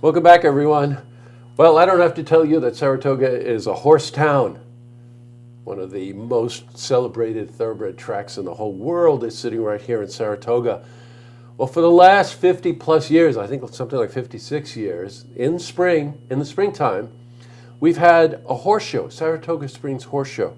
Welcome back, everyone. Well, I don't have to tell you that Saratoga is a horse town. One of the most celebrated thoroughbred tracks in the whole world is sitting right here in Saratoga. Well, for the last 50 plus years, I think something like 56 years, in the springtime, we've had a horse show, Saratoga Springs Horse Show.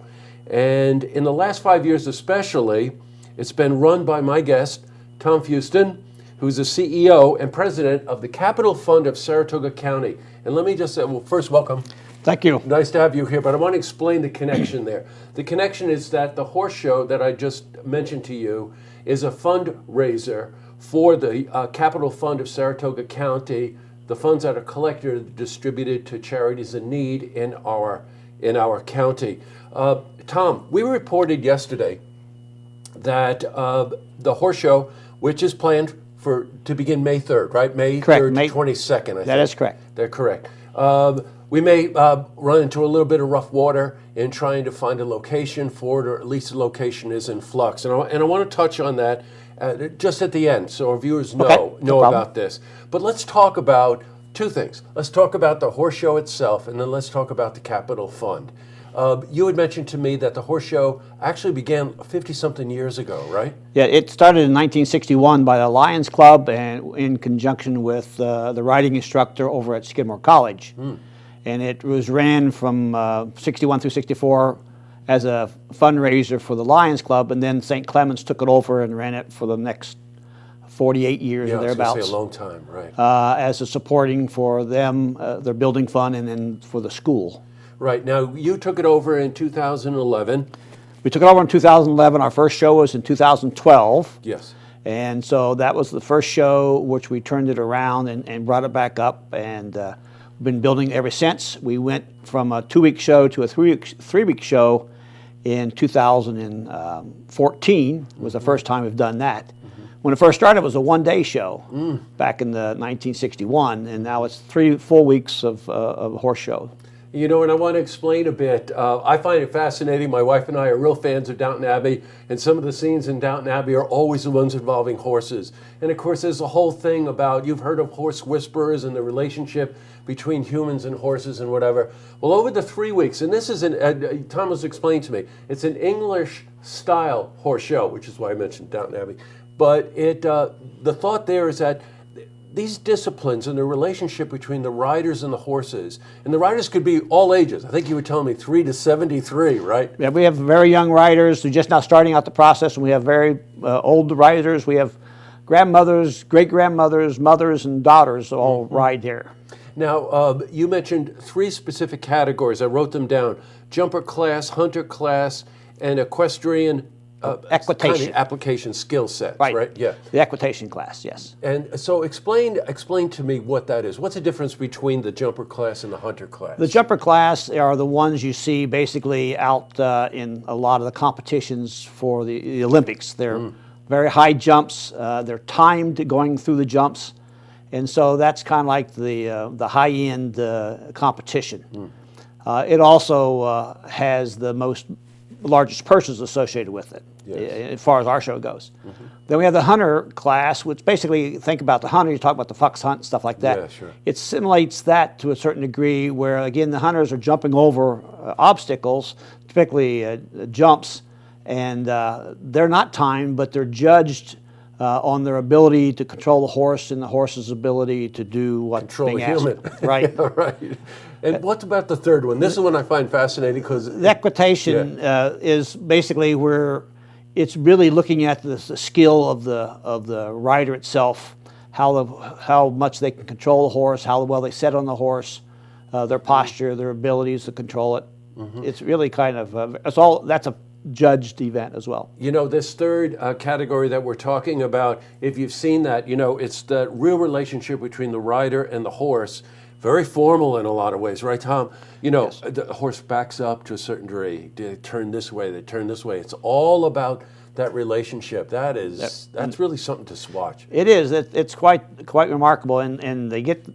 And in the last 5 years especially, it's been run by my guest, Tom Fueston, who's the CEO and president of the Capital Fund of Saratoga County. And let me just say, well, first, welcome. Thank you. Nice to have you here, but I want to explain the connection there. The connection is that the horse show that I just mentioned to you is a fundraiser for the Capital Fund of Saratoga County. The funds that are collected are distributed to charities in need in our county. Tom, we reported yesterday that the horse show, which is planned to begin May 3rd, right? May 3rd to 22nd, I think. That is correct. They're correct. We may run into a little bit of rough water in trying to find a location for it, or at least the location is in flux. And I want to touch on that just at the end, so our viewers know about this. But let's talk about two things. Let's talk about the horse show itself, and then let's talk about the Capital Fund. You had mentioned to me that the horse show actually began 50-something years ago, right? Yeah, it started in 1961 by the Lions Club and in conjunction with the riding instructor over at Skidmore College. And it was ran from 61 through 64 as a fundraiser for the Lions Club, and then St. Clements took it over and ran it for the next 48 years or thereabouts. I was going to say a long time, right. As a supporting for them, their building fund, and then for the school. Right. Now, you took it over in 2011. We took it over in 2011. Our first show was in 2012. Yes. And so that was the first show, which we turned it around and brought it back up, and we've been building ever since. We went from a 2-week show to a three-week show in 2014. Was the first time we've done that. When it first started, it was a one-day show back in the 1961, and now it's 3 full weeks of horse show. You know, and I want to explain a bit. I find it fascinating. My wife and I are real fans of Downton Abbey, and some of the scenes in Downton Abbey are always the ones involving horses. And of course, there's a whole thing about, you've heard of horse whisperers and the relationship between humans and horses and whatever. Well, over the 3 weeks, and this is Tom was explaining to me, it's an English-style horse show, which is why I mentioned Downton Abbey. But the thought there is that these disciplines and the relationship between the riders and the horses, and the riders could be all ages. I think you were telling me 3 to 73, right? Yeah, we have very young riders who are just now starting out the process, and we have very old riders. We have grandmothers, great-grandmothers, mothers, and daughters all ride here. Now, you mentioned 3 specific categories. I wrote them down: jumper class, hunter class, and equestrian equitation. Kind of application skill sets, right? Yeah. The equitation class, yes. And so explain to me what that is. What's the difference between the jumper class and the hunter class? The jumper class are the ones you see basically out in a lot of the competitions for the Olympics. They're very high jumps. They're timed going through the jumps. And so that's kind of like the high-end competition. It also has the largest purses associated with it, as far as our show goes. Then we have the hunter class, which basically, think about the hunter, you talk about the fox hunt and stuff like that. Yeah, sure. It simulates that to a certain degree, where again the hunters are jumping over obstacles, typically jumps, and they're not timed, but they're judged on their ability to control the horse and the horse's ability to do what's being asked. Control the human. Right. Yeah, right. And what about the third one? This is one I find fascinating because the equitation is basically where it's really looking at the skill of the rider itself, how much they can control the horse, how well they sit on the horse, their posture, their abilities to control it. It's really kind of that's a judged event as well. You know, this third category that we're talking about, if you've seen that, you know, it's the real relationship between the rider and the horse. Very formal in a lot of ways, right, Tom? You know, the horse backs up to a certain degree. They turn this way, they turn this way. It's all about that relationship. That's really something to watch. It is. It's quite remarkable, and they get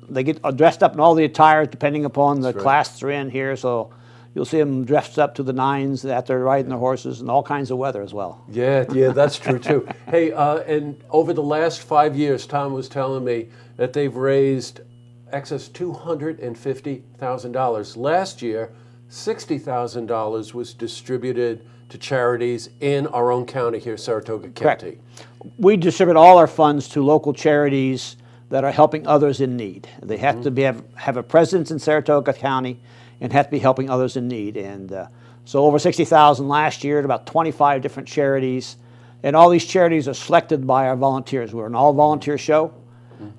dressed up in all the attire depending upon the class they're in here. So you'll see them dressed up to the nines after riding their horses in all kinds of weather as well. Yeah, that's true too. Hey, and over the last 5 years, Tom was telling me that they've raised excess $250,000. Last year, $60,000 was distributed to charities in our own county here, Saratoga County. Correct. We distribute all our funds to local charities that are helping others in need. They have to have a presence in Saratoga County and have to be helping others in need. And so over $60,000 last year to about 25 different charities. And all these charities are selected by our volunteers. We're an all-volunteer show.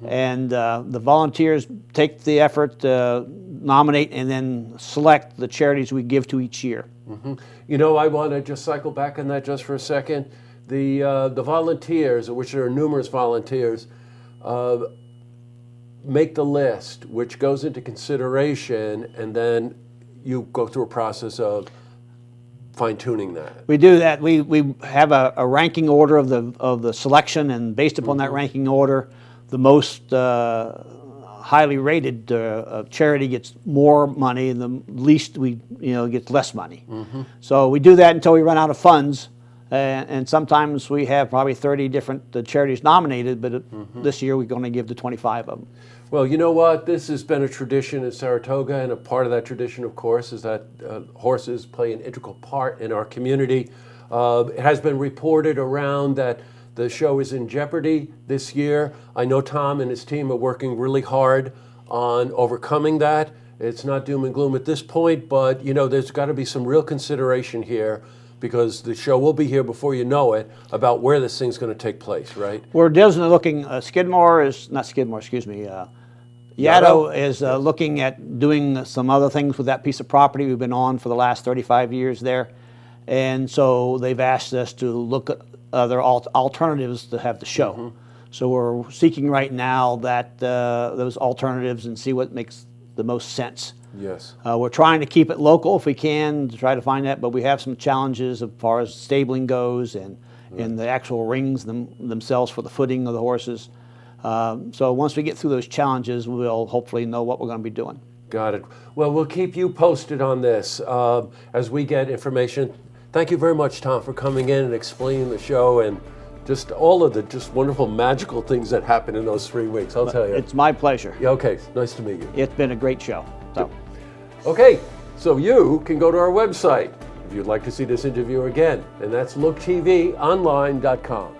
And the volunteers take the effort to nominate and then select the charities we give to each year. You know, I want to just cycle back on that just for a second. The volunteers, which there are numerous volunteers, make the list, which goes into consideration, and then you go through a process of fine-tuning that. We do that. We have a ranking order of the selection, and based upon that ranking order, the most highly rated charity gets more money, and the least gets less money. So we do that until we run out of funds, and sometimes we have probably 30 different charities nominated, but this year we're going to give to 25 of them. Well, you know what? This has been a tradition in Saratoga, and a part of that tradition, of course, is that horses play an integral part in our community. It has been reported around that the show is in jeopardy this year. I know Tom and his team are working really hard on overcoming that. It's not doom and gloom at this point, but you know, there's got to be some real consideration here, because the show will be here before you know it, about where this thing's going to take place, right? We're diligently looking. Yaddo is looking at doing some other things with that piece of property we've been on for the last 35 years there. And so they've asked us to look at other alternatives to have the show. So we're seeking right now that those alternatives and see what makes the most sense. Yes. We're trying to keep it local if we can, to try to find that, but we have some challenges as far as stabling goes and the actual rings themselves for the footing of the horses. So once we get through those challenges, we'll hopefully know what we're going to be doing. Got it. Well, we'll keep you posted on this as we get information. Thank you very much, Tom, for coming in and explaining the show and just all of the just wonderful, magical things that happened in those 3 weeks. I'll tell you. It's my pleasure. Yeah, okay. Nice to meet you. It's been a great show. So. Okay, so you can go to our website if you'd like to see this interview again, and that's looktvonline.com.